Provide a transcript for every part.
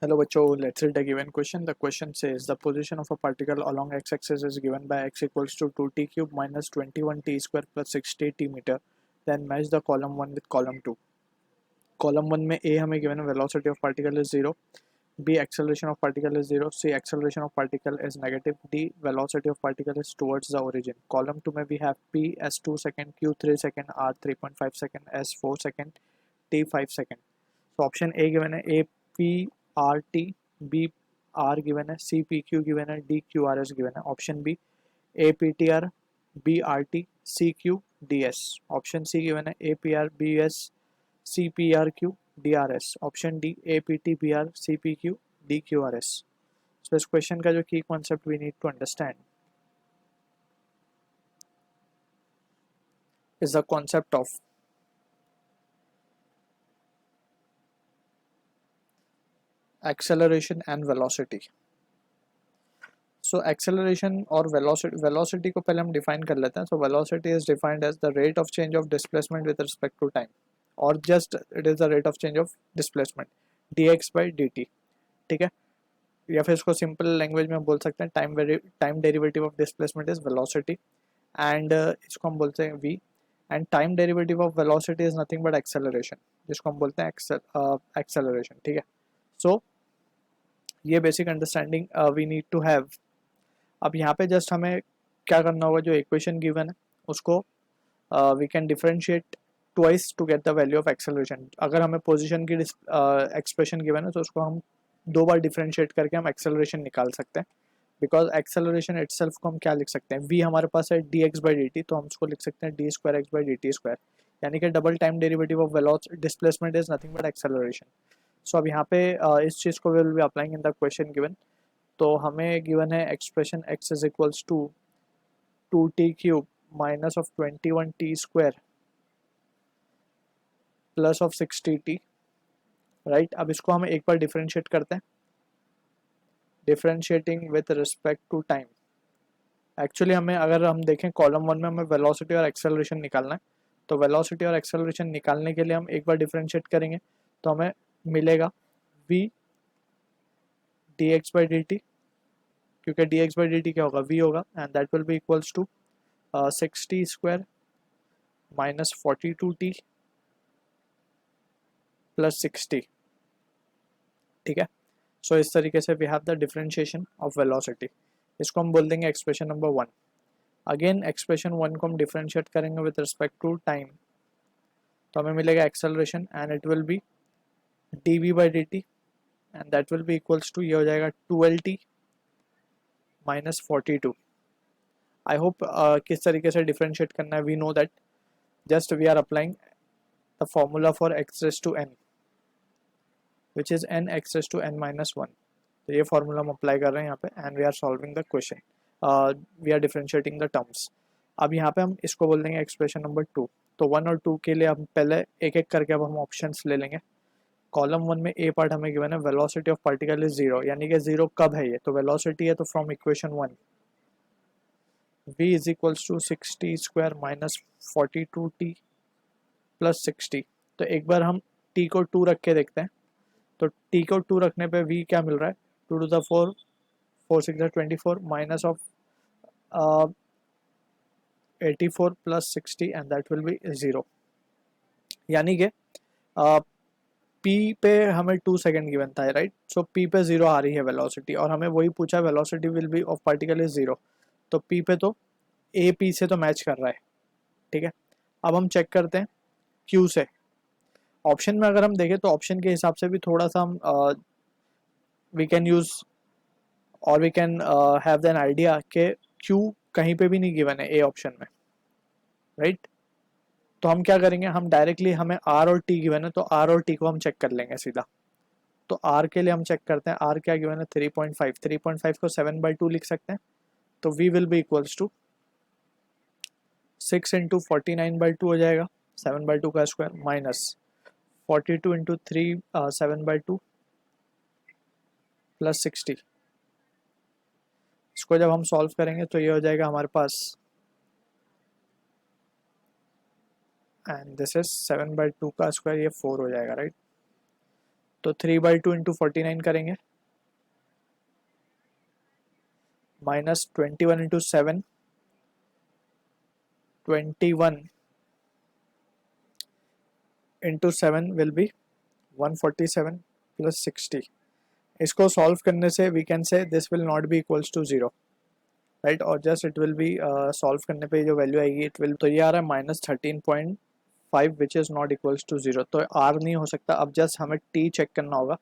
Hello बच्चों, let's read the given question. The question says the position of a particle along x-axis is given by x equals to 2t cube minus 21t square plus 60t meter. Then match the column 1 with column 2. Column 1 में a हमें given है velocity of particle is 0, b acceleration of particle is 0, c acceleration of particle is negative, d velocity of particle is towards the origin. Column 2 में we have p s 2 second, q 3 second, r 3.5 second, s 4 second, t 5 second. So option A given है a p r t, b r given है, c p q given है, d q r s given है. Option B a p t r, b r t, c q d s. Option C given है a p r, b s, c p r q, d r s. Option D a p t, b r, c p q, d q r s. So इस question का जो की concept we need to understand is the concept of acceleration and velocity. So acceleration और velocity को पहले हम define कर लेते हैं. So velocity is defined as the rate of change of displacement with respect to time, or just it is the rate of change of displacement dx by dt. ठीक है, या फिर इसको सिंपल लैंग्वेज में बोल सकते हैं time derivative of displacement is velocity, and इसको हम बोलते हैं v, and time derivative of velocity is nothing but acceleration, जिसको हम बोलते हैं एक्सेलरेशन. ठीक है, सो ये basic understanding we need to have. अब यहाँ पे जस्ट हमें क्या करना होगा, जो इक्वेशन गिवन है उसको we can differentiate twice to get the value of acceleration. अगर हमें पोजीशन की एक्सप्रेशन गिवन है तो उसको हम दो बार डिफरेंशिएट करके हम एक्सेलरेशन निकाल सकते हैं. बिकॉज एक्सेलरेशन इटसेल्फ को हम क्या लिख सकते हैं, v हमारे पास है d x by D t, तो हम उसको लिख सकते हैं d square x by D t square, यानी कि double time derivative of velocity displacement is nothing but acceleration. So अब यहाँ पे इस चीज़ को will be applying in the question given. तो हमें गिवन है expression x is equals to 2t cube minus of 21t square plus of 60t. Right, अब इसको हम एक बार डिफरेंशिएट करते हैं, differentiating with respect to time. Actually हमें अगर हम देखें कॉलम 1 में हमें वेलोसिटी और एक्सेलरेशन निकालना है, तो वेलोसिटी और एक्सेलरेशन निकालने के लिए हम एक बार डिफरेंशिएट करेंगे तो हमें मिलेगा v d x by D t, क्योंकि d x by D t क्या होगा, v होगा, and that will be equals to 60 square minus 42t plus 60. ठीक है, सो इस तरीके से we have the differentiation of velocity. इसको हम बोल देंगे एक्सप्रेशन नंबर 1. अगेन एक्सप्रेशन 1 को हम डिफरेंशिएट करेंगे विद रिस्पेक्ट टू टाइम, तो हमें मिलेगा acceleration and it will be D V by D T, and that will be equals to, ये हो जाएगा 12t माइनस 42. आई होप किस तरीके से डिफरेंशिएट करना है. We know that just we are applying the formula for x raise to n which is n x raised to n minus 1. तो ये फॉर्मूला हम अप्लाई कर रहे हैं यहाँ पे, and we are solving the question, we are differentiating the terms. अब यहाँ पे हम इसको बोल देंगे एक्सप्रेशन नंबर 2. तो 1 और 2 के लिए हम पहले एक एक करके अब हम ऑप्शंस ले लेंगे. कॉलम 1 में ए पार्ट हमें गिवन है वेलोसिटी ऑफ पार्टिकल इज 0, यानी कि 0 कब है, ये तो वेलोसिटी है, तो from equation 1 v is equals to 60 square minus 42t plus 60. तो एक बार हम t को 2 रख के देखते हैं. तो t को 2 रखने पे v क्या मिल रहा है, 2 to the 4, 4 6 24 minus of 84 plus 60, and that will be 0. यानी कि p पे हमें 2 सेकेंड गिवन था, राइट. सो p पे 0 आ रही है वेलोसिटी, और हमें वही पूछा velocity will B of particle is 0. तो p पे तो a p से तो मैच कर रहा है. ठीक है, अब हम चेक करते हैं q से. ऑप्शन में अगर हम देखें तो ऑप्शन के हिसाब से भी थोड़ा सा हम वी कैन यूज और we can have an idea कि क्यू कहीं पे भी नहीं गिवन है ए ऑप्शन में, राइट. तो हम क्या करेंगे, हम डायरेक्टली, हमें आर और टी गिवन है तो आर और टी को हम चेक कर लेंगे सीधा. तो आर के लिए हम चेक करते हैं, आर क्या गिवन है 3.5, 3.5 को 7/2 लिख सकते हैं. तो we will be equals to 6 into 49/2 हो जाएगा, 7/2 का स्क्वायर, माइनस 42 इंटू 3 7/2 प्लस 60. इसको जब हम सॉल्व करेंगे तो ये हो जाएगा हमारे पास, एंड दिस इज 7/2 का स्क्वायर, ये 4 हो जाएगा, राइट. तो 3/2 इंटू 49 करेंगे, minus 21 into 7, 21 into 7 will be 147 plus 60। इसको सॉल्व करने से we can say this will not be equals to 0, right, और just it will be solve करने पे जो वैल्यू आएगी इट विल, तो ये आ रहा है -13.5 which is not equals to 0, तो आर नहीं हो सकता। अब जस्ट हमें टी चेक करना होगा।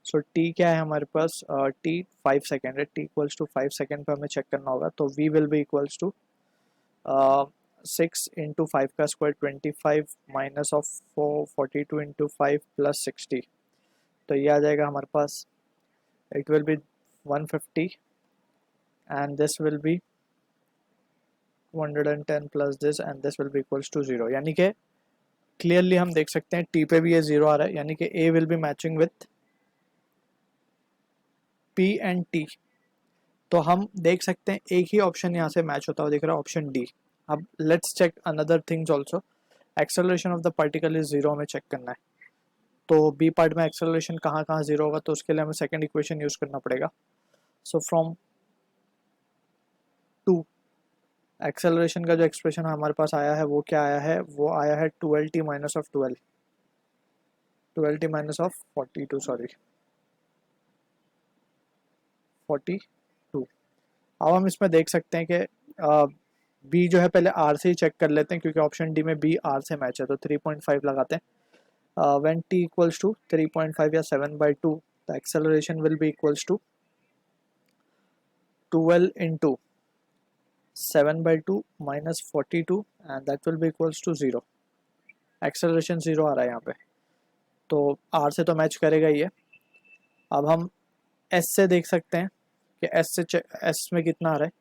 सो टी क्या है हमारे पास, टी 5 सेकेंड है, टी इक्वल्स टू 5 सेकेंड पे हमें चेक करना होगा। तो we will be equals to 6 into 5 का square 25 minus of 42 into 5 plus 60, तो ये आ जाएगा हमारे पास, it will be 150 and this will be 210 plus this and this will be equals to 0, यानी कि क्लियरली हम देख सकते हैं t पे भी ये 0 आ रहा है, यानी कि a will be matching with p and t। तो हम देख सकते हैं एक ही ऑप्शन यहाँ से मैच होता हुआ दिख रहा है, ऑप्शन डी। अब let's check another things also. Acceleration of the particle is 0 हमें चेक करना है, तो बी पार्ट में एक्सेलरेशन कहाँ कहाँ 0 होगा, तो उसके लिए हमें सेकेंड इक्वेशन यूज करना पड़ेगा। सो फ्रॉम 2 एक्सेलरेशन का जो एक्सप्रेशन हमारे पास आया है वो क्या आया है, वो आया है 12t minus of 12t minus of 42, sorry 42। अब हम इसमें देख सकते हैं कि बी जो है पहले आर से ही चेक कर लेते हैं, क्योंकि ऑप्शन डी में बी आर से मैच है, तो 3.5 लगाते हैं। व्हेन टी इक्वल्स टू 3.5 या 7/2, the acceleration will be equals to 12 into 7/2 minus 42 and that will be equals to 0। Acceleration 0 आ रहा है यहाँ पे, तो आर से तो मैच करेगा ही है। अब हम एस से देख सकते हैं कि एस में कितना आ रहा है।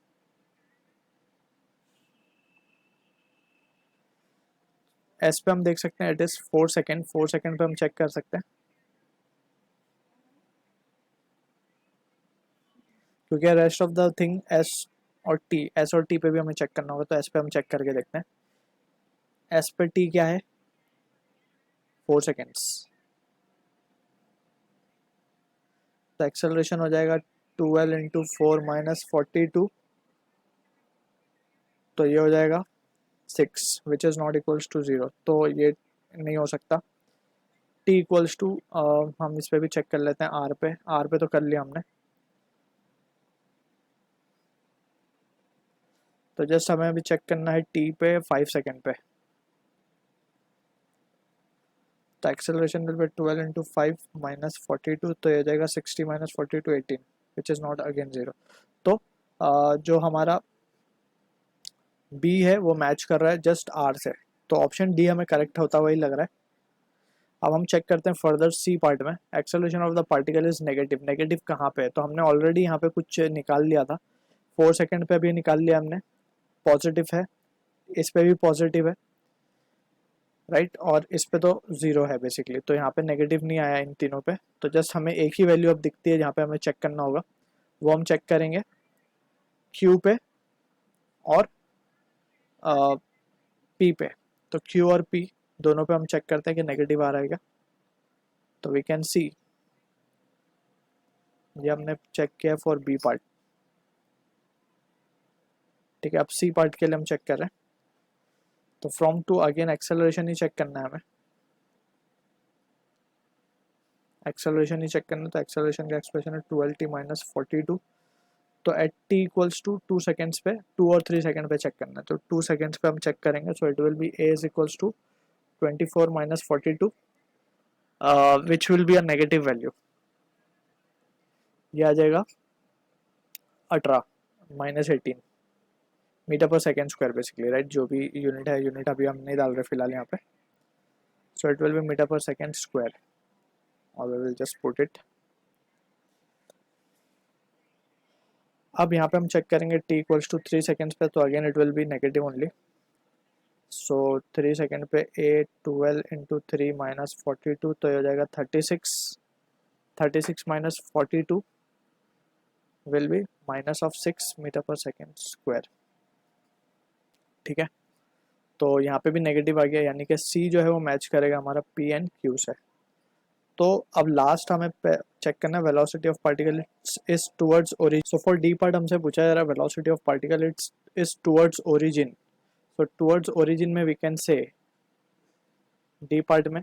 एस पे हम देख सकते हैं इट इज 4 सेकेंड, 4 सेकेंड पे हम चेक कर सकते हैं, क्योंकि rest of the thing S और टी पे भी हमें चेक करना होगा, तो एस पे हम चेक करके देखते हैं। एस पे टी क्या है, 4 सेकेंड्स, तो एक्सेलरेशन हो जाएगा 12 इंटू 4 माइनस 42, तो ये हो जाएगा 6 which is not equals to 0, तो ये नहीं हो सकता। टी इक्वल्स टू, हम इस पे भी चेक कर लेते हैं, आर पे तो कर लिया हमने, तो जस्ट हमें अभी चेक करना है टी पे 5 सेकेंड पे। तो acceleration will be 12 into 5 minus 42, तो ये हो जाएगा 60 minus 42 18 which is not again 0। तो जो हमारा बी है वो मैच कर रहा है जस्ट आर से, तो ऑप्शन डी हमें करेक्ट होता हुआ ही लग रहा है। अब हम चेक करते हैं फर्दर सी पार्ट में। Acceleration of the particle is negative, negative कहाँ पे है, तो हमने ऑलरेडी यहाँ पे कुछ निकाल लिया था, 4 सेकेंड पे भी निकाल लिया हमने, पॉजिटिव है, इस पे भी पॉजिटिव है, राइट, और इस पे तो 0 है बेसिकली, तो यहाँ पे नेगेटिव नहीं आया इन तीनों पे। तो जस्ट हमें एक ही वैल्यू अब दिखती है जहाँ पे हमें चेक करना होगा, वो हम चेक करेंगे क्यू पे और पी पे। तो क्यू और पी दोनों पे हम चेक करते हैं कि नेगेटिव आ रहा है क्या, तो वी कैन सी, ये हमने चेक किया फॉर बी पार्ट, ठीक है। अब सी पार्ट के लिए हम चेक कर रहे हैं, तो फ्रॉम टू अगेन एक्सेलरेशन ही चेक करना है हमें, एक्सेलरेशन ही चेक करना है, तो एक्सेलरेशन का एक्सप्रेशन है 12t माइनस 42, तो at T equals to 2 seconds पे, 2 और 3 सेकेंड पे चेक करना है, तो 2 सेकेंड्स पे हम चेक करेंगे, so it will be A is equals to 24 minus 42 which will be a negative value, ये आ जाएगा 18 minus 18 metre per second square basically, right, जो भी यूनिट है, यूनिट अभी हम नहीं डाल रहे फिलहाल यहाँ पे, so it will be metre per second square, और we will just put it. अब यहाँ पे हम चेक करेंगे t इक्वल्स टू 3 सेकेंड्स पे, तो again it will B negative only, so 3 second पे ए 12 इंटू 3 माइनस 42, तो ये हो जाएगा 36, 36 minus 42 will be minus of 6 metre per second square, ठीक है। तो यहाँ पे भी नेगेटिव आ गया, यानी कि सी जो है वो मैच करेगा हमारा पी एंड क्यू से। तो अब लास्ट हमें चेक करना है velocity of particle is towards origin. So for D part हमसे पूछा जा रहा है velocity of particle it's is towards origin. So towards origin में we can say D part में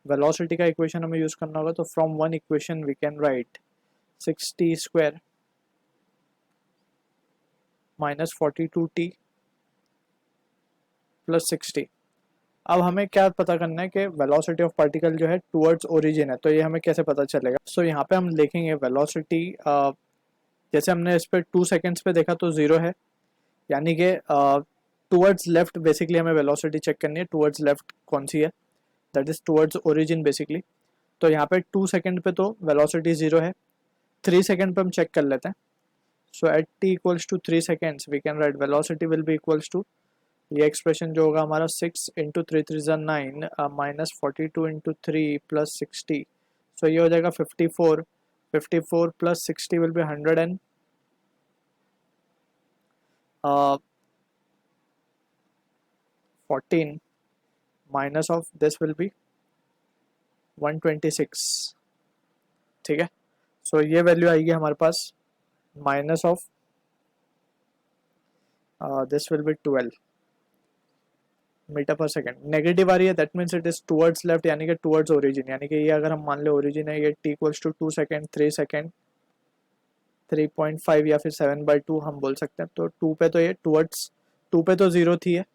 वेलोसिटी का इक्वेशन हमें यूज करना होगा. तो from one equation we can write 6t square minus 42t plus 60. अब हमें क्या पता करना है कि वेलोसिटी ऑफ पार्टिकल जो है टुवर्ड्स ओरिजिन है. तो ये हमें कैसे पता चलेगा. सो यहाँ पे हम देखेंगे वेलोसिटी जैसे हमने इस पे 2 सेकेंड्स पे देखा तो 0 है, यानी कि टुवर्ड्स लेफ्ट बेसिकली हमें वेलोसिटी चेक करनी है. टुवर्ड्स लेफ्ट कौन सी है, that is towards origin basically. तो यहाँ पे 2 सेकेंड पे तो वेलोसिटी 0 है. 3 सेकेंड पे हम चेक कर लेते हैं. So at t equals to 3 seconds we can write velocity will be equals to, ये एक्सप्रेशन जो होगा हमारा 6 into 3 minus 42 into 3 plus 60. So ये हो जाएगा 54. 54 plus 60 will be 114 minus of this will be 126. ठीक है. सो ये वैल्यू आएगी हमारे पास minus of this will be 12 meter per second. Negative आ रही है, that means it is towards left, यानी कि टुवर्ड्स ओरिजिन. यानी कि ये अगर हम मान ले ओरिजिन है, ये t equals to 2 second 3 second 3.5 या फिर 7/2 हम बोल सकते हैं. तो 2 पे तो ये टुवर्ड्स, 2 पे तो 0 थी है,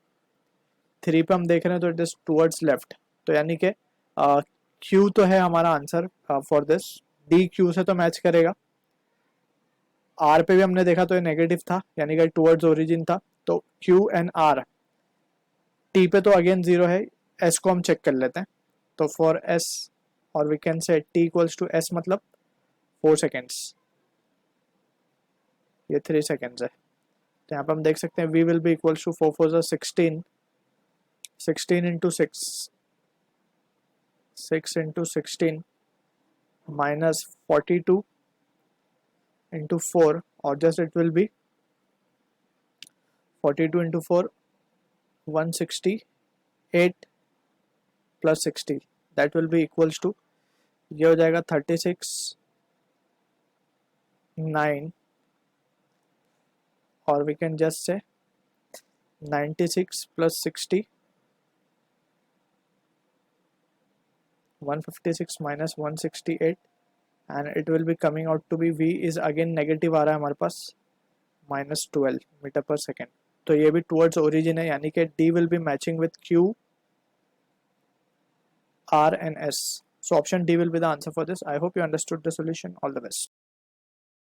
3 पे हम देख रहे हैं तो इट इज टुवर्ड्स लेफ्ट. तो यानी कि q तो है हमारा answer for this. d q से तो मैच करेगा. r पे भी हमने देखा तो ये नेगेटिव था, यानी कि टुवर्ड्स ओरिजिन था. तो q एंड r, t पे तो अगेन 0 है, s को हम चेक कर लेते हैं. तो फॉर s, और we can say t equals to s मतलब 4 सेकेंड्स, ये 3 सेकेंड्स है. तो यहाँ पे हम देख सकते हैं v will be equals to 4 4 16, 16 into 6, 6 into 16 minus 42 into 4, और just it will be 42 into 4 168 plus 60, that will be equals to, ये हो जाएगा 36 9, और we can just say 96 plus 60 156 minus 168, and it will be coming out to be, v is again negative आ रहा है हमारे पास माइनस 12 मीटर पर सेकेंड. तो ये भी टुवर्ड्स ओरिजिन है, यानी कि d will be matching with q r and s. So option D will be the answer for this. I hope you understood the solution. All the best.